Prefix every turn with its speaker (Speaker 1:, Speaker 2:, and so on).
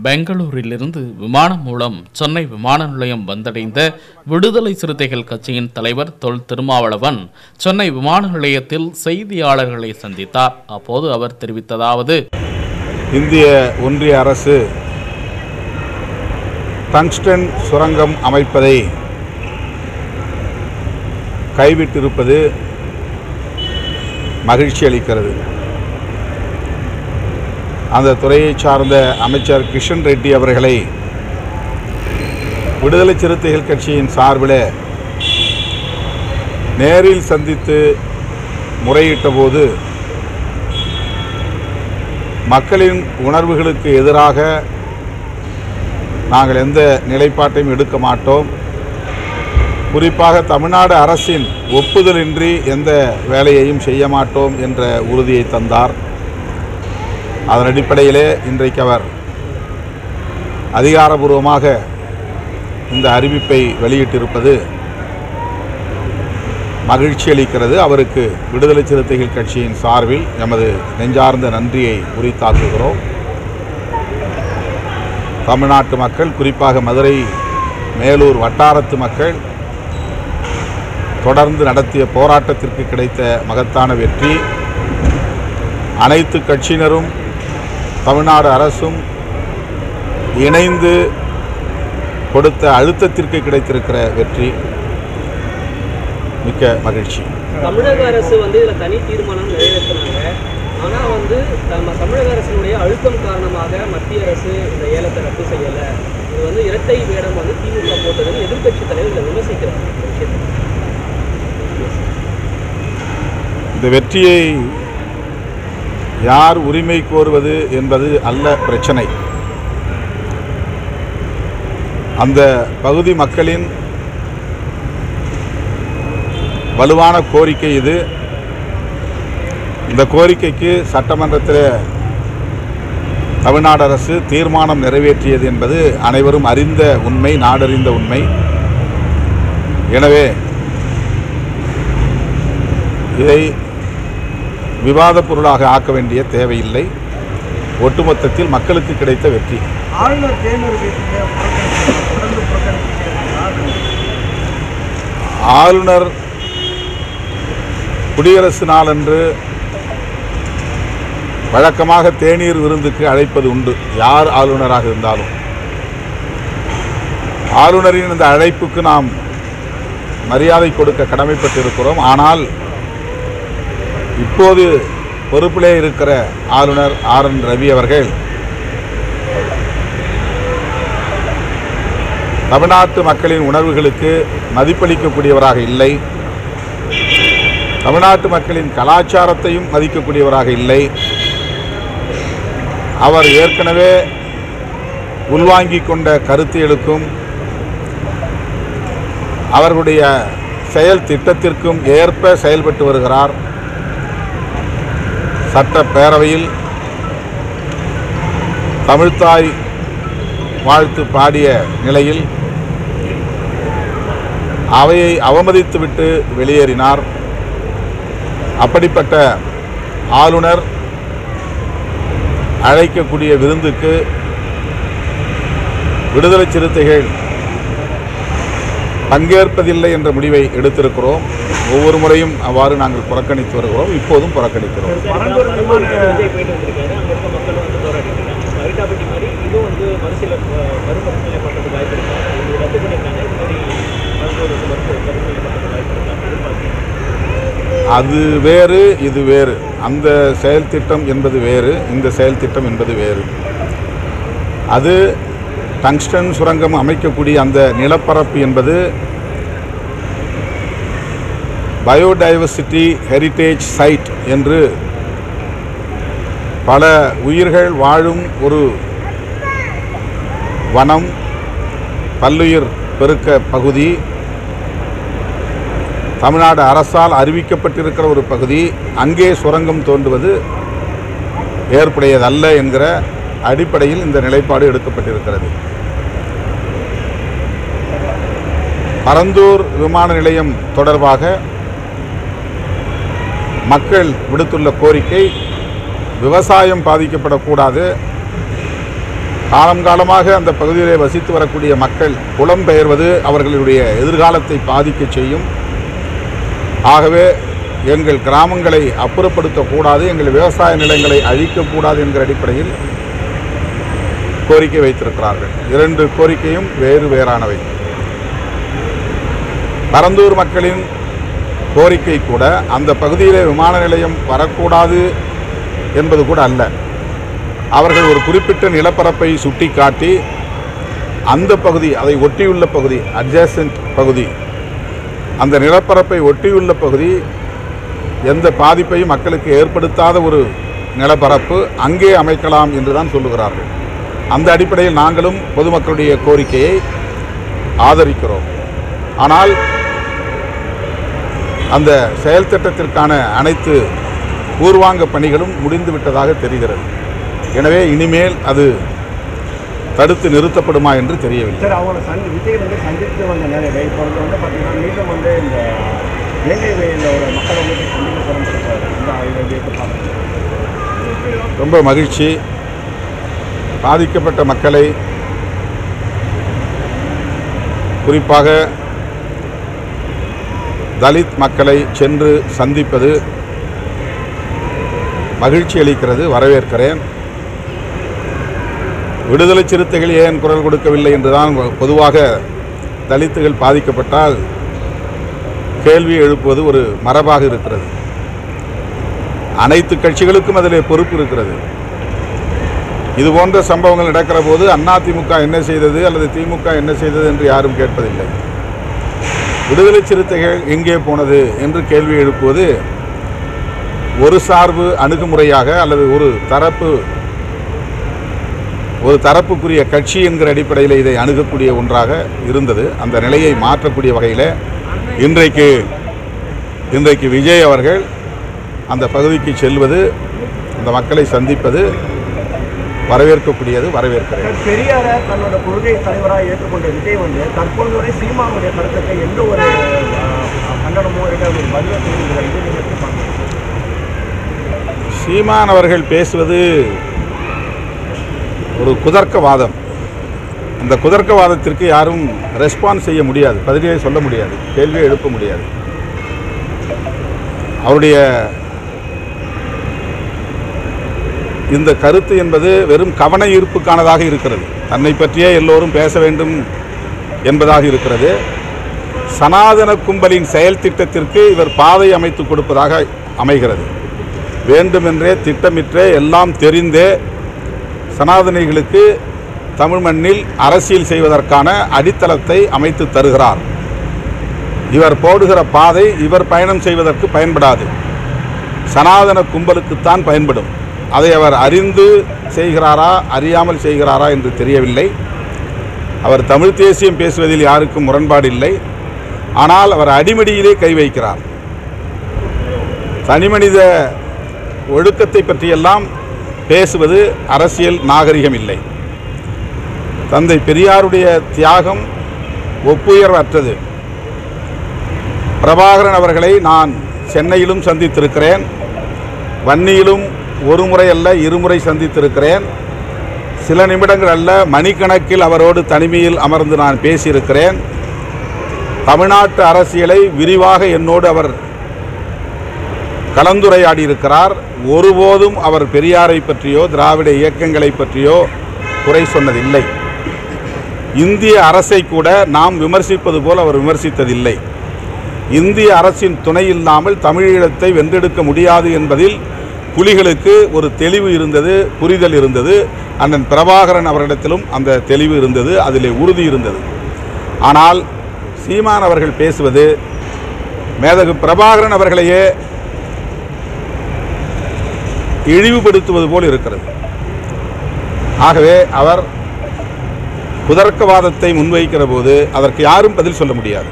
Speaker 1: பெங்களூரிலிருந்து விமானம் மூலம் சென்னை விமான நிலையம் வந்தடைந்த விடுதலை சிறுத்தைகள் கட்சியின் தலைவர் தொல் திருமாவளவன் சென்னை விமான நிலையத்தில் செய்தியாளர்களை சந்தித்தார். அப்போது அவர் தெரிவித்ததாவது:
Speaker 2: இந்திய ஒன்றிய அரசு டங்ஸ்டன் சுரங்கம் அமைப்பதை கைவிட்டிருப்பது மகிழ்ச்சி அளிக்கிறது. அந்த துறையை சார்ந்த அமைச்சர் கிஷன் ரெட்டி அவர்களை விடுதலை சிறுத்தைகள் கட்சியின் சார்பில் நேரில் சந்தித்து முறையிட்ட போது மக்களின் உணர்வுகளுக்கு எதிராக நாங்கள் எந்த நிலைப்பாட்டையும் எடுக்க மாட்டோம், குறிப்பாக தமிழ்நாடு அரசின் ஒப்புதலின்றி எந்த வேலையையும் செய்ய மாட்டோம் என்ற உறுதியை தந்தார். அதன் அடிப்படையிலே இன்றைக்கு அவர் அதிகாரபூர்வமாக இந்த அறிவிப்பை வெளியிட்டிருப்பது மகிழ்ச்சி அளிக்கிறது. அவருக்கு விடுதலை சிறுத்தைகள் கட்சியின் சார்பில் எமது நெஞ்சார்ந்த நன்றியை உரித்தாக்குகிறோம். தமிழ்நாட்டு மக்கள், குறிப்பாக மதுரை மேலூர் வட்டாரத்து மக்கள் தொடர்ந்து நடத்திய போராட்டத்திற்கு கிடைத்த மகத்தான வெற்றி, அனைத்து கட்சியினரும் தமிழ்நாடு அரசும் இணைந்து கொடுத்த அழுத்தத்திற்கு கிடைத்திருக்கிற வெற்றி மிக்க மகிழ்ச்சி.
Speaker 3: தமிழக அரசு இதில் தனி தீர்மானம் நிறைவேற்றினாங்க. ஆனால் தமிழக அரசினுடைய அழுத்தம் காரணமாக மத்திய அரசு இந்த ஏலத்தை ரத்து செய்யலை. இது இரட்டை வேடம் திமுக போட்டதுன்னு எதிர்கட்சி தலைவர் விமர்சிக்கிறார்.
Speaker 2: இந்த வெற்றியை யார் உரிமை கோருவது என்பது அல்ல பிரச்சனை. அந்த பகுதி மக்களின் வலுவான கோரிக்கை இது. இந்த கோரிக்கைக்கு சட்டமன்றத்தில் தமிழ்நாடு அரசு தீர்மானம் நிறைவேற்றியது என்பது அனைவரும் அறிந்த உண்மை, நாடறிந்த உண்மை. எனவே இதை விவாத பொருளாக ஆக்க வேண்டிய தேவையில்லை. ஒட்டுமொத்தத்தில் மக்களுக்கு கிடைத்த வெற்றி. ஆளுநர் குடியரசு நாளன்று வழக்கமாக தேநீர் விருந்துக்கு அழைப்பது உண்டு, யார் ஆளுநராக இருந்தாலும். ஆளுநரின் இந்த அழைப்புக்கு நாம் மரியாதை கொடுக்க கடமைப்பட்டிருக்கிறோம். ஆனால் இப்போது பொறுப்பிலே இருக்கிற ஆளுநர் RN ரவி அவர்கள் தமிழ்நாட்டு மக்களின் உணர்வுகளுக்கு மதிப்பளிக்கக்கூடியவராக இல்லை, தமிழ்நாட்டு மக்களின் கலாச்சாரத்தையும் மதிக்கக்கூடியவராக இல்லை. அவர் ஏற்கனவே உள்வாங்கிக் கொண்ட கருத்தியலுக்கும் அவர்களுடைய செயல் திட்டத்திற்கும் ஏற்ப செயல்பட்டு வருகிறார். சட்டப்பேரவையில் தமிழ்த்தாய் வாழ்த்து பாடிய நிலையில் அவையை அவமதித்துவிட்டு வெளியேறினார். அப்படிப்பட்ட ஆளுநர் அழைக்கக்கூடிய விருந்துக்கு விடுதலை சிறுத்தைகள் பங்கேற்பதில்லை என்ற முடிவை எடுத்திருக்கிறோம். ஒவ்வொரு முறையும் அவ்வாறு நாங்கள் புறக்கணித்து வருகிறோம், இப்போதும் புறக்கணிக்கிறோம். அது வேறு, இது வேறு. அந்த செயல் திட்டம் என்பது வேறு, இந்த செயல் திட்டம் என்பது வேறு. அது டங்ஸ்டன் சுரங்கம் அமைக்கக்கூடிய அந்த நிலப்பரப்பு என்பது பயோடைவர்சிட்டி ஹெரிட்டேஜ் சைட் என்று பல உயிர்கள் வாழும் ஒரு வனம், பல்லுயிர் பெருக்க பகுதி, தமிழ்நாடு அரசால் அறிவிக்கப்பட்டிருக்கிற ஒரு பகுதி. அங்கே சுரங்கம் தோண்டுவது ஏற்புடையதல்ல என்கிற அடிப்படையில் இந்த நிலைப்பாடு எடுக்கப்பட்டிருக்கிறது. பரந்தூர் விமான நிலையம் தொடர்பாக மக்கள் விடுத்துள்ள கோரிக்கை, விவசாயம் பாதிக்கப்படக்கூடாது, காலம் காலமாக அந்த பகுதியிலே வசித்து வரக்கூடிய மக்கள் புலம்பெயர்வது அவர்களுடைய எதிர்காலத்தை பாதிக்கச் செய்யும். ஆகவே எங்கள் கிராமங்களை அப்புறப்படுத்தக்கூடாது, எங்கள் விவசாய நிலங்களை அழிக்கக்கூடாது என்கிற அடிப்படையில் கோரிக்கை வைத்திருக்கிறார்கள். 2 கோரிக்கையும் வேறு வேறானவை. பரந்தூர் மக்களின் கோரிக்கை கூட அந்த பகுதியிலே விமான நிலையம் வரக்கூடாது என்பது கூட அல்ல. அவர்கள் ஒரு குறிப்பிட்ட நிலப்பரப்பை சுட்டிக்காட்டி அந்த பகுதி, அதை ஒட்டியுள்ள பகுதி, அட்ஜசன்ட் பகுதி, அந்த நிலப்பரப்பை ஒட்டியுள்ள பகுதி எந்த பாதிப்பையும் மக்களுக்கு ஏற்படுத்தாத ஒரு நிலப்பரப்பு அங்கே அமைக்கலாம் என்று தான் சொல்லுகிறார்கள். அந்த அடிப்படையில் நாங்களும் பொதுமக்களுடைய கோரிக்கையை ஆதரிக்கிறோம். ஆனால் அந்த செயல் திட்டத்திற்கான அனைத்து பூர்வாங்க பணிகளும் முடிந்துவிட்டதாக தெரிகிறது. எனவே இனிமேல் அது தடுத்து நிறுத்தப்படுமா என்று தெரியவில்லை.
Speaker 4: சார், அவங்க விஜய் சந்தித்து வந்த நேரம் இப்பொழுது பார்த்தீங்கன்னா மீண்டும் இந்த இலங்கை மக்கள்
Speaker 2: ரொம்ப மகிழ்ச்சி. பாதிக்கப்பட்ட மக்களை, குறிப்பாக தலித் மக்களை சென்று சந்திப்பது மகிழ்ச்சி அளிக்கிறது, வரவேற்கிறேன். விடுதலை சிறுத்தைகள் ஏன் குரல் கொடுக்கவில்லை என்றுதான் பொதுவாக தலித்துகள் பாதிக்கப்பட்டால் கேள்வி எழுப்புவது ஒரு மரபாக இருக்கிறது. அனைத்து கட்சிகளுக்கும் அதிலே பொறுப்பு இருக்கிறது. இதுபோன்ற சம்பவங்கள் நடக்கிற போது அதிமுக என்ன செய்தது அல்லது திமுக என்ன செய்தது என்று யாரும் கேட்பதில்லை. விடுதலை சிறுத்தைகள் எங்கே போனது என்று கேள்வி எழுப்புவது ஒரு சார்பு அணுகுமுறையாக அல்லது ஒரு தரப்புக்குரிய கட்சி என்கிற அடிப்படையில் இதை அணுகக்கூடிய ஒன்றாக இருந்தது. அந்த நிலையை மாற்றக்கூடிய வகையில் இன்றைக்கு விஜய் அவர்கள் அந்த பகுதிக்கு செல்வது, அந்த மக்களை சந்திப்பது வரவேற்கக்கூடியது, வரவேற்கிறேன்.
Speaker 4: பெரியார தன்னோட கொள்கை தலைவராக ஏற்றுக்கொண்ட விஜய் தற்போது வரை சீமானுடைய கருத்துக்கு எந்த ஒரு கண்டனமோ
Speaker 2: சீமான் அவர்கள் பேசுவது ஒரு குதர்க்கவாதம். அந்த குதர்க்கவாதத்திற்கு யாரும் ரெஸ்பான்ஸ் செய்ய முடியாது, பதிலே சொல்ல முடியாது, கேள்வியை எழுப்ப முடியாது. அவருடைய இந்த கருத்து என்பது வெறும் கவன ஈர்ப்புக்கானதாக இருக்கிறது. தன்னை பற்றியே எல்லோரும் பேச வேண்டும் என்பதாக இருக்கிறது. சனாதன கும்பலின் செயல் திட்டத்திற்கு இவர் பாதை அமைத்து கொடுப்பதாக அமைகிறது. வேண்டுமென்றே திட்டமிட்டே எல்லாம் தெரிந்தே சனாதனிகளுக்கு தமிழ் மண்ணில் அரசியல் செய்வதற்கான அடித்தளத்தை அமைத்து தருகிறார். இவர் போடுகிற பாதை இவர் பயணம் செய்வதற்கு பயன்படாது, சனாதன கும்பலுக்குத்தான் பயன்படும். அதை அவர் அறிந்து செய்கிறாரா அறியாமல் செய்கிறாரா என்று தெரியவில்லை. அவர் தமிழ் தேசியம் பேசுவதில் யாருக்கும் முரண்பாடு இல்லை. ஆனால் அவர் அடிமடியிலே கை வைக்கிறார். தனிமனித ஒழுக்கத்தை பற்றியெல்லாம் பேசுவது அரசியல் நாகரிகம் இல்லை. தந்தை பெரியாருடைய தியாகம் ஒப்புயர்வற்றது. பிரபாகரன் அவர்களை நான் சென்னையிலும் சந்தித்திருக்கிறேன், வன்னியிலும் ஒரு முறை அல்ல இருமுறை சந்தித்திருக்கிறேன். சில நிமிடங்கள் அல்ல மணிக்கணக்கில் அவரோடு தனிமையில் அமர்ந்து நான் பேசியிருக்கிறேன். தமிழ்நாட்டு அரசியலை விரிவாக என்னோடு அவர் கலந்துரையாடி இருக்கிறார். ஒருபோதும் அவர் பெரியாரை பற்றியோ திராவிட இயக்கங்களை பற்றியோ குறை சொன்னதில்லை. இந்திய அரசை கூட நாம் விமர்சிப்பது போல் அவர் விமர்சித்ததில்லை. இந்திய அரசின் துணை இல்லாமல் தமிழீழத்தை வென்றெடுக்க முடியாது என்பதில் புலிகளுக்கு ஒரு தெளிவு இருந்தது, புரிதல் இருந்தது. அண்ணன் பிரபாகரன் அவரிடத்திலும் அந்த தெளிவு இருந்தது, அதிலே உறுதி இருந்தது. ஆனால் சீமான் அவர்கள் பேசுவது மேதகு பிரபாகரன் அவர்களையே இழிவுபடுத்துவது போல் இருக்கிறது. ஆகவே அவர் குதர்க்கவாதத்தை முன்வைக்கிற போது அதற்கு யாரும் பதில் சொல்ல முடியாது.